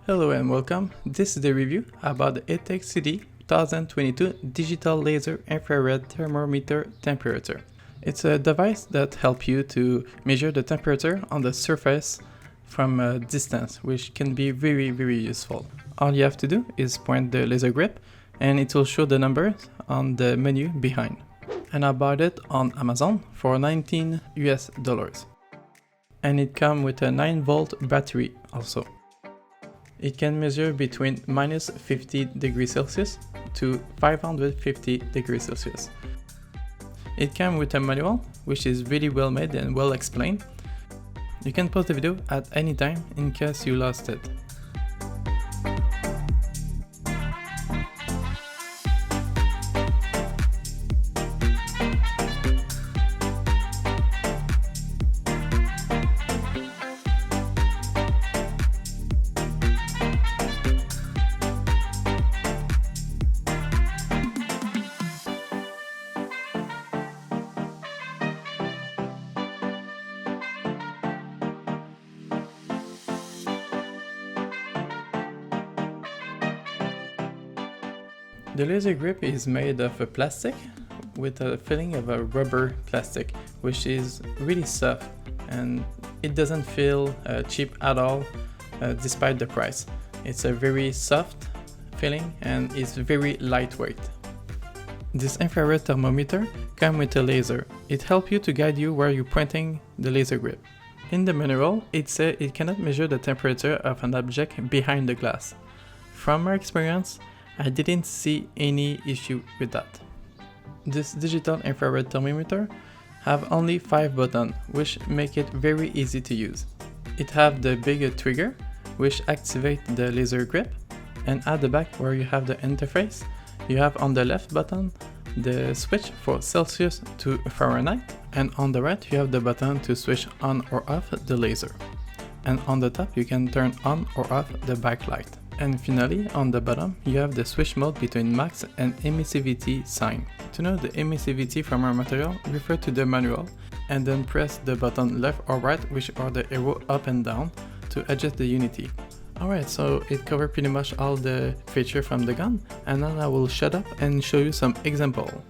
Hello and welcome. This is the review about the Etekcity 2022 Digital Laser Infrared Thermometer Temperature. It's a device that helps you to measure the temperature on the surface from a distance, which can be very useful. All you have to do is point the laser grip and it will show the numbers on the menu behind. And I bought it on Amazon for $19 US. And it comes with a 9-volt battery also. It can measure between minus 50 degrees Celsius to 550 degrees Celsius. It comes with a manual, which is really well made and well explained. You can pause the video at any time in case you lost it. The laser grip is made of a plastic with a filling of a rubber plastic, which is really soft and it doesn't feel cheap at all despite the price. It's a very soft filling and it's very lightweight. This infrared thermometer comes with a laser. It helps you to guide you where you're pointing the laser grip. In the manual, it says it cannot measure the temperature of an object behind the glass. From my experience, I didn't see any issue with that. This digital infrared thermometer have only 5 buttons, which make it very easy to use. It have the big trigger, which activate the laser grip, and at the back where you have the interface, you have on the left button the switch for Celsius to Fahrenheit, and on the right you have the button to switch on or off the laser. And on the top you can turn on or off the backlight. And finally, on the bottom, you have the switch mode between max and emissivity sign. To know the emissivity from our material, refer to the manual and then press the button left or right, which are the arrow up and down, to adjust the unity. Alright, so it covers pretty much all the features from the gun, and now I will shut up and show you some example.